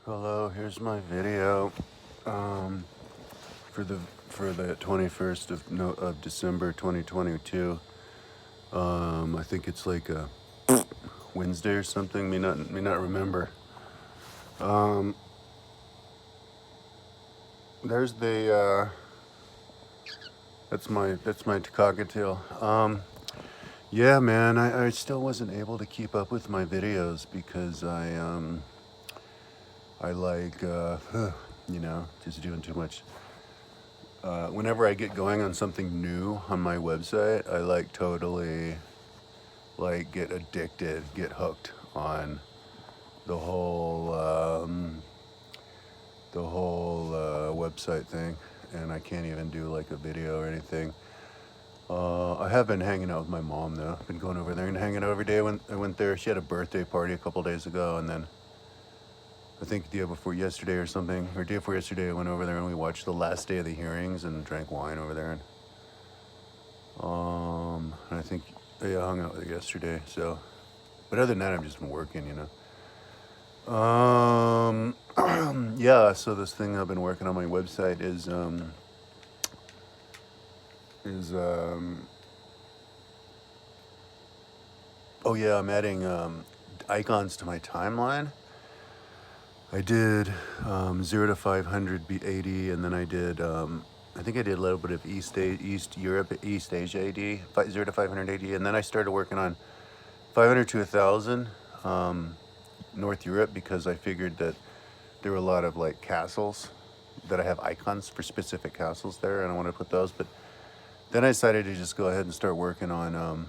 Hello, here's my video um, for the 21st of December 2022. I think it's like a Wednesday or something. May not remember. Um, there's the that's my cockatiel. Yeah, man, I still wasn't able to keep up with my videos because I like just doing too much. Whenever I get going on something new on my website, I like totally like get addicted, get hooked on the whole website thing, and I can't even do like a video or anything. I have been hanging out with my mom though. I've been going over there and hanging out every day. When I went there, she had a birthday party a couple days ago, and then I think the day before yesterday or something, or day before yesterday, I went over there and we watched the last day of the hearings and drank wine over there. And I think I hung out with her yesterday. So, but other than that, I've just been working, yeah. So this thing I've been working on my website is oh yeah, I'm adding icons to my timeline. I did 0 to 500 be 80, and then I did I think I did a little bit of East Europe, East Asia AD, 0 to 580, and then I started working on 500 to 1,000 North Europe because I figured that there were a lot of like castles that I have icons for specific castles there, and I want to put those. But then I decided to just go ahead and start working on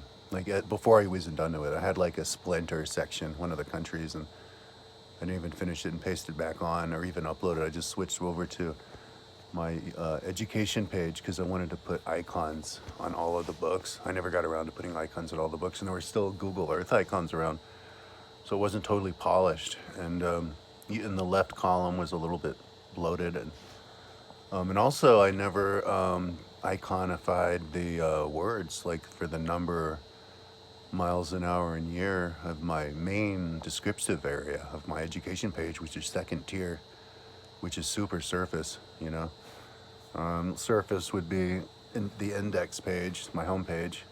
before I wasn't done with it. I had like a splinter section, one of the countries, and I didn't even finish it and paste it back on or even upload it. I just switched over to my education page because I wanted to put icons on all of the books. I never got around to putting icons on all the books, and there were still Google Earth icons around, so it wasn't totally polished. And in the left column was a little bit bloated, and also I never iconified the words like for the number, miles an hour, and year of my main descriptive area of my education page, which is second tier, which is super surface, Surface would be in the index page, my home page,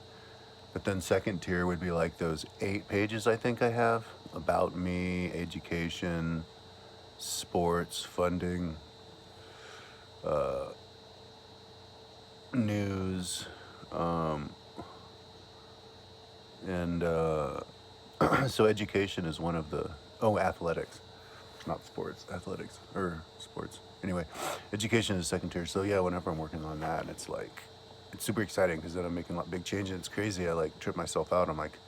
but then second tier would be like those 8 pages I think I have about me, education, sports, funding, news, and so education is one of the athletics, not sports, athletics or sports. Anyway, education is second tier. So yeah, whenever I'm working on that, it's like it's super exciting because then I'm making a lot big changes. It's crazy. I like trip myself out. I'm like,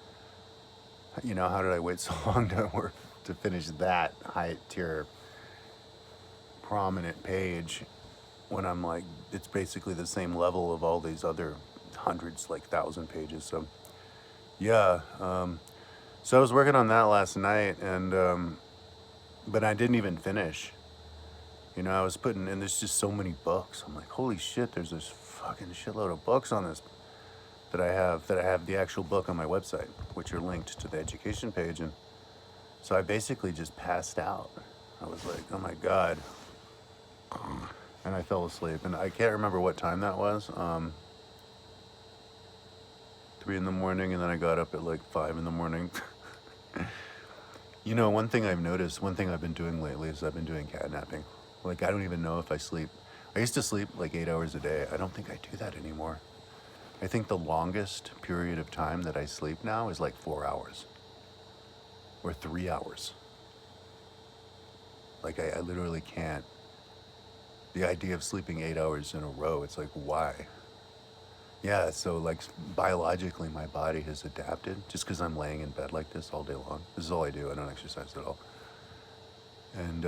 how did I wait so long to work to finish that high tier prominent page when I'm like it's basically the same level of all these other hundreds, like 1,000 pages. So yeah, so I was working on that last night, and but I didn't even finish. I was putting, and there's just so many books. I'm like, holy shit, there's this fucking shitload of books on this that I have the actual book on my website, which are linked to the education page. And so I basically just passed out. I was like, oh my God. And I fell asleep. And I can't remember what time that was. 3 in the morning, and then I got up at like 5 in the morning. One thing I've noticed, one thing I've been doing lately is I've been doing catnapping. Like, I don't even know if I sleep. I used to sleep like 8 hours a day. I don't think I do that anymore. I think the longest period of time that I sleep now is like 4 hours or 3 hours. Like, I literally can't. The idea of sleeping 8 hours in a row, it's like, why? Yeah, so like biologically, my body has adapted just because I'm laying in bed like this all day long. This is all I do. I don't exercise at all. And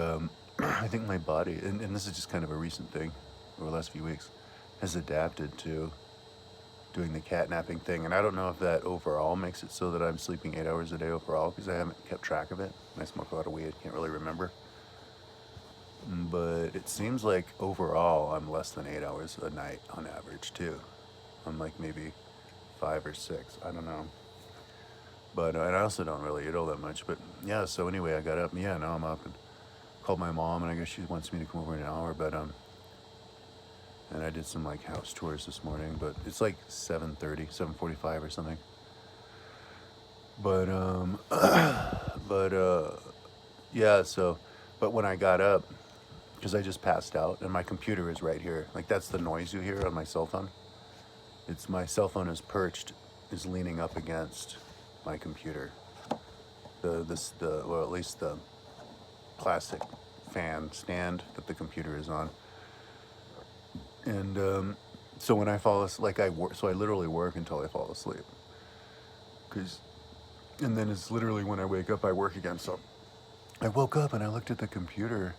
I think my body, and this is just kind of a recent thing over the last few weeks, has adapted to doing the catnapping thing. And I don't know if that overall makes it so that I'm sleeping 8 hours a day overall because I haven't kept track of it. I smoke a lot of weed, can't really remember. But it seems like overall I'm less than 8 hours a night on average too. I'm like maybe 5 or 6, I don't know. But and I also don't really eat all that much. But yeah, so anyway, I got up. Yeah, now I'm up, and called my mom, and I guess she wants me to come over in an hour, but and I did some like house tours this morning, but it's like 7:30, 7:45 or something. But yeah, so, but when I got up, because I just passed out, and my computer is right here. Like, that's the noise you hear on my cell phone. It's my cell phone is leaning up against my computer. Well, at least the plastic fan stand that the computer is on. And so when I fall asleep, like so I literally work until I fall asleep. And then it's literally when I wake up, I work again. So I woke up and I looked at the computer,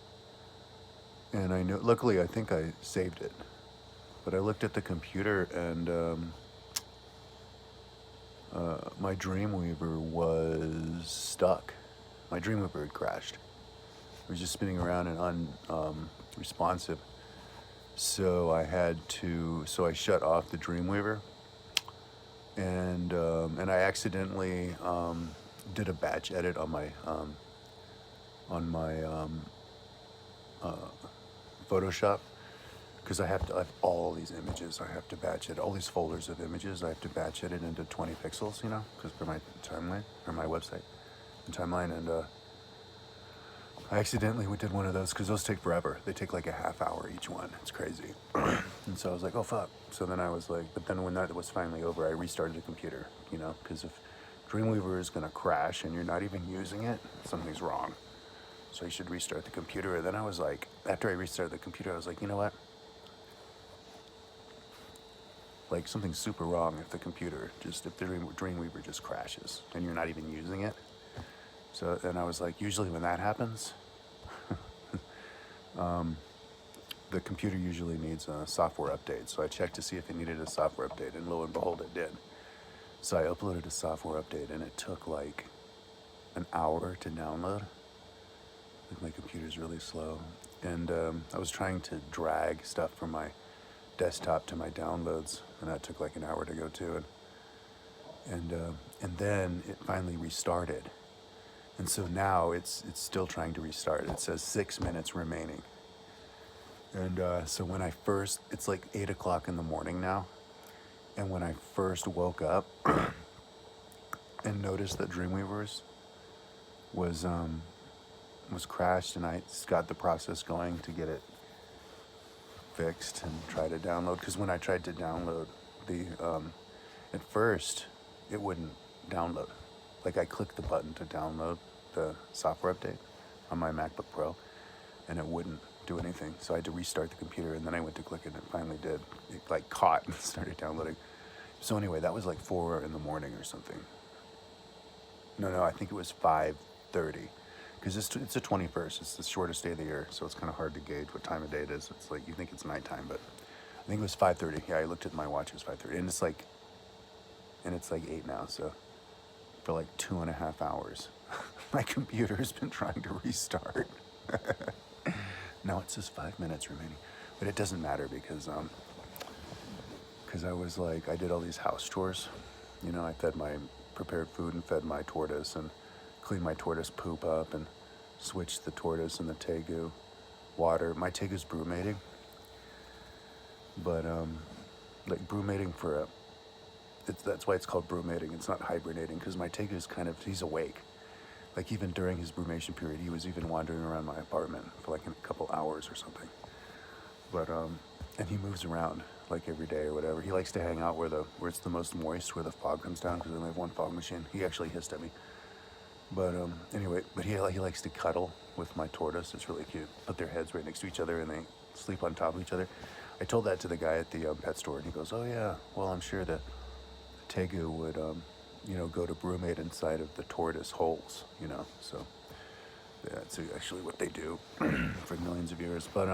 and I know, luckily I think I saved it, but I looked at the computer, and my Dreamweaver was stuck. My Dreamweaver had crashed. It was just spinning around and unresponsive. So I shut off the Dreamweaver, and I accidentally did a batch edit on my Photoshop, because I have all these images. I have to batch it, all these folders of images. I have to batch edit into 20 pixels, because for my timeline or my website timeline, and I accidentally did one of those, because those take forever. They take like a half hour each one. It's crazy. And so I was like, oh fuck. So then I was like, but then when that was finally over, I restarted the computer, because if Dreamweaver is gonna crash and you're not even using it, something's wrong. So you should restart the computer. And then I was like, after I restarted the computer, I was like, you know what? Like, something's super wrong if the Dreamweaver just crashes and you're not even using it. So then I was like, usually when that happens, the computer usually needs a software update. So I checked to see if it needed a software update, and lo and behold, it did. So I uploaded a software update, and it took like an hour to download. Like, my computer's really slow. And I was trying to drag stuff from my desktop to my downloads, and that took like an hour to go to. And then it finally restarted. And so now it's still trying to restart. It says 6 minutes remaining. And so when it's like 8 o'clock in the morning now. And when I first woke up and noticed that Dreamweaver's was crashed, and I got the process going to get it fixed and try to download. Because when I tried to download at first, it wouldn't download. Like, I clicked the button to download the software update on my MacBook Pro, and it wouldn't do anything. So I had to restart the computer, and then I went to click it, and it finally did. It like caught and started downloading. So anyway, that was like 4 in the morning or something. No, I think it was 5:30, because it's the 21st. It's the shortest day of the year, so it's kind of hard to gauge what time of day it is. It's like, you think it's nighttime, but I think it was 5:30. Yeah, I looked at my watch. It was 5:30, and it's like 8 now. So for like 2.5 hours, my computer has been trying to restart. Now it says 5 minutes remaining, but it doesn't matter, because I was like, I did all these house chores. I prepared food and fed my tortoise, and cleaned my tortoise poop up, and switched the tortoise and the tegu water. My tegu's brumating, but like brumating that's why it's called brumating. It's not hibernating, because my tegu's he's awake. Like, even during his brumation period, he was even wandering around my apartment for like a couple hours or something. But and he moves around like every day or whatever. He likes to hang out where it's the most moist, where the fog comes down, because we only have one fog machine. He actually hissed at me. But anyway, he likes to cuddle with my tortoise. It's really cute. Put their heads right next to each other, and they sleep on top of each other. I told that to the guy at the pet store, and he goes, "Oh yeah, well, I'm sure the tegu would go to brumate inside of the tortoise holes, So yeah, that's actually what they do for millions of years. But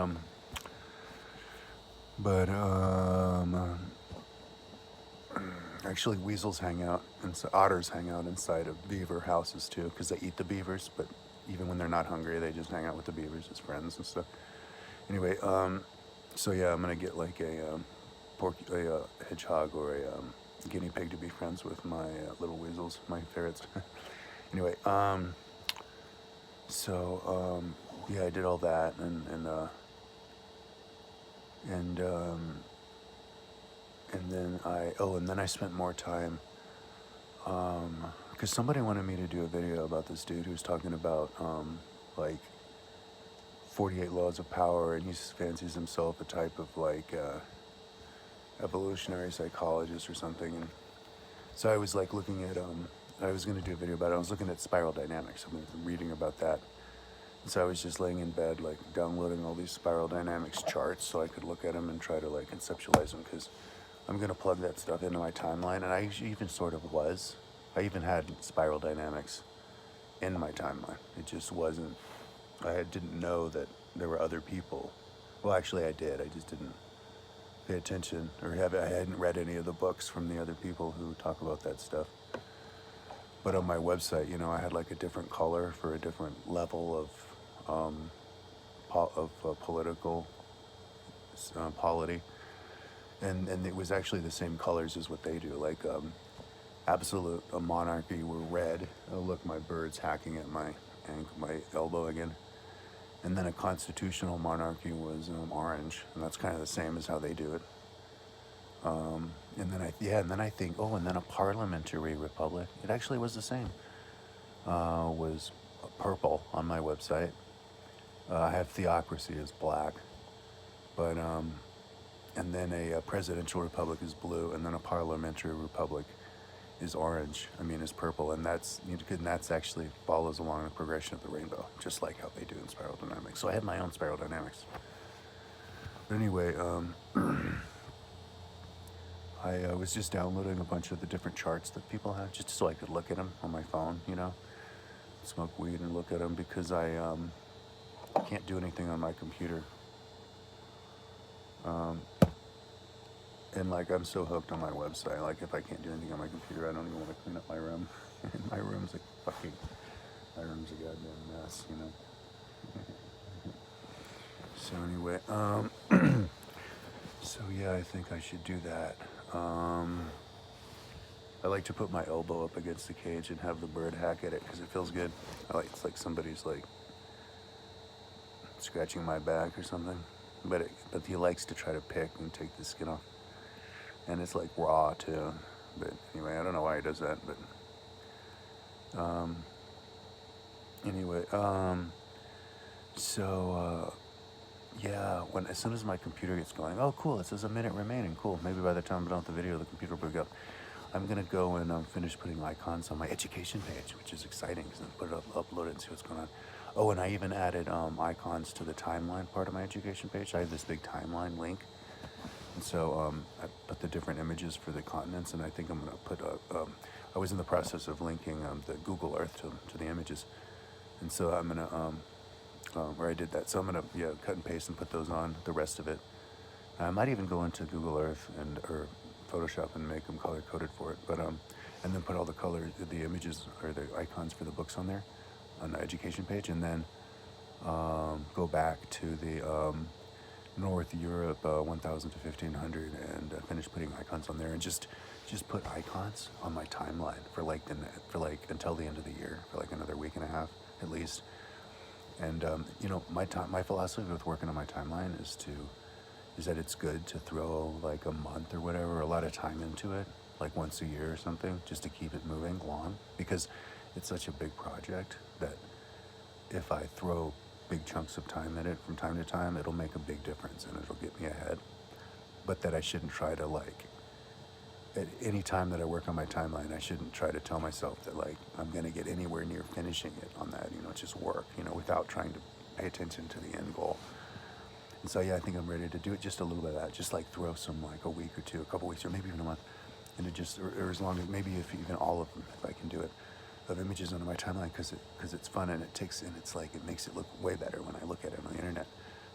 actually, weasels hang out, and so otters hang out inside of beaver houses too, because they eat the beavers. But even when they're not hungry, they just hang out with the beavers as friends and stuff. Anyway, so yeah, I'm gonna get like a hedgehog or a guinea pig to be friends with my little weasels, my ferrets. Anyway, yeah, I did all that, and and then I spent more time, because somebody wanted me to do a video about this dude who's talking about like 48 laws of power, and he fancies himself a type of like evolutionary psychologist or something. And so I was like looking at I was going to do a video about it. I was looking at spiral dynamics. I've been reading about that. And so I was just laying in bed, like downloading all these spiral dynamics charts so I could look at them and try to like conceptualize them, because I'm going to plug that stuff into my timeline. And I even sort of was. I even had spiral dynamics in my timeline. It just wasn't, didn't know that there were other people. Well, actually I did. I just didn't pay attention, or I hadn't read any of the books from the other people who talk about that stuff. But on my website, you know, I had like a different color for a different level of political polity, and it was actually the same colors as what they do. Like absolute monarchy were red. Oh look, my bird's hacking at my elbow again. And then a constitutional monarchy was orange, and that's kind of the same as how they do it. And then I think, and then a parliamentary republic. It actually was the same. Was purple on my website. I have theocracy as black, but and then a presidential republic is blue, and then a parliamentary republic is orange. Is purple, and that's actually follows along the progression of the rainbow, just like how they do in spiral dynamics. So I had my own spiral dynamics. But anyway, I was just downloading a bunch of the different charts that people have, just so I could look at them on my phone, you know, smoke weed and look at them, because I can't do anything on my computer. And like, I'm so hooked on my website, like if I can't do anything on my computer, I don't even want to clean up my room. My room's a goddamn mess, you know. So anyway, so yeah, I think I should do that. I like to put my elbow up against the cage and have the bird hack at it, because it feels good. It's like somebody's like scratching my back or something, but he likes to try to pick and take the skin off, and it's like raw too. But anyway, I don't know why he does that, but anyway, yeah, as soon as my computer gets going, oh cool, it says a minute remaining, cool. Maybe by the time I'm done with the video, the computer will boot up. I'm gonna go and finish putting icons on my education page, which is exciting, because then put it up, upload it, and see what's going on. Oh, and I even added icons to the timeline part of my education page. I have this big timeline link, and so I put the different images for the continents, and I think I'm gonna put I was in the process of linking the Google Earth to the images, and so I'm gonna where I did that. So I'm gonna cut and paste and put those on the rest of it. I might even go into Google Earth or Photoshop and make them color coded for it, but and then put all the images or the icons for the books on there on the education page, and then go back to the North Europe 1000 to 1500 and finish putting icons on there, and just put icons on my timeline for like until the end of the year, for like another week and a half at least. And you know, my philosophy with working on my timeline is that it's good to throw like a month or whatever, a lot of time into it, like once a year or something, just to keep it moving along, because it's such a big project that if I throw big chunks of time in it from time to time, it'll make a big difference and it'll get me ahead. But that I shouldn't try to, like, at any time that I work on my timeline, I shouldn't try to tell myself that like I'm gonna get anywhere near finishing it on that, you know, just work, you know, without trying to pay attention to the end goal. And so yeah, I think I'm ready to do it, just a little bit of that, just like throw some, like a week or two, a couple weeks, or maybe even a month, and it just, or as long as, maybe if even all of them, if I can do it, of images onto my timeline, because it's fun, and it's like, it makes it look way better when I look at it on the internet,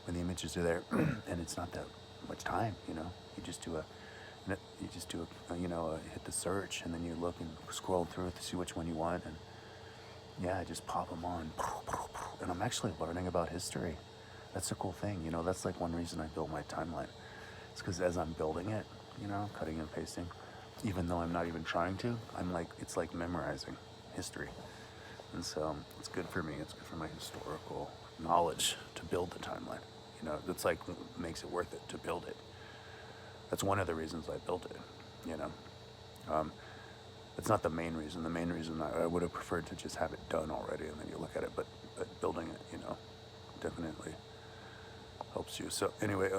when the images are there, and it's not that much time, you know. You just do hit the search, and then you look and scroll through it to see which one you want, and yeah, just pop them on, and I'm actually learning about history. That's a cool thing, you know. That's like one reason I built my timeline. It's because as I'm building it, you know, cutting and pasting, even though I'm not even trying to, it's like memorizing history. And so it's good for me. It's good for my historical knowledge to build the timeline. You know, it's like makes it worth it to build it. That's one of the reasons I built it. You know, it's not the main reason. The main reason I would have preferred to just have it done already, and then you look at it. But building it, you know, definitely helps you. So anyway,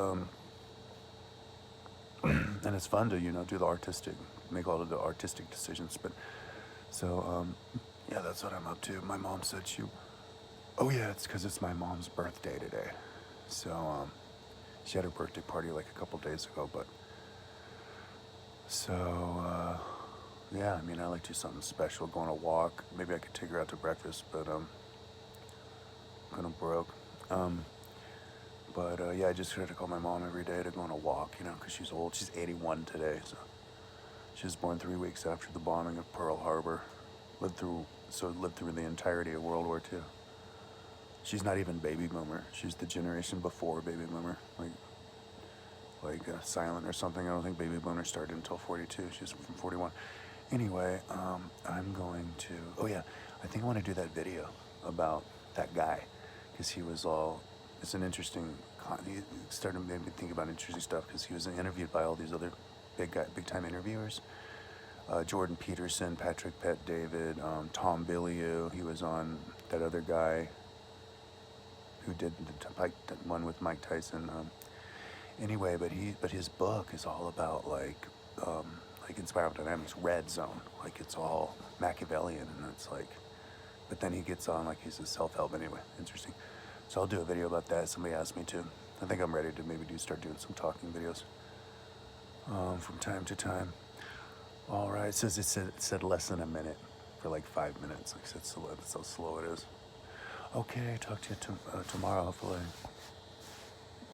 and it's fun to, you know, do the artistic, make all of the artistic decisions. But so yeah, that's what I'm up to. My mom said oh yeah, it's because it's my mom's birthday today. So she had her birthday party like a couple days ago. But so yeah, I mean, I like to do something special, go on a walk. Maybe I could take her out to breakfast, but kind of broke. But yeah, I just had to call my mom every day to go on a walk, you know, because she's old. She's 81 today, so she was born 3 weeks after the bombing of Pearl Harbor. Lived through the entirety of World War II. She's not even baby boomer. She's the generation before baby boomer, like silent or something. I don't think baby boomer started until 42. She's from 41. Anyway, I'm going to. Oh yeah, I think I want to do that video about that guy, because he was all. It's an interesting. He started to make me think about interesting stuff because he was interviewed by all these other big time interviewers. Jordan Peterson, Patrick Bet-David, Tom Bilyeu. He was on that other guy who did the one with Mike Tyson. Anyway, but his book is all about like Inspiral Dynamics, Red Zone. Like it's all Machiavellian, and it's like, but then he gets on like he's a self-help. Anyway, interesting. So I'll do a video about that. Somebody asked me to. I think I'm ready to maybe start doing some talking videos from time to time. All right, it said less than a minute for like 5 minutes. Like I said, that's how slow it is. Okay, talk to you tomorrow, hopefully.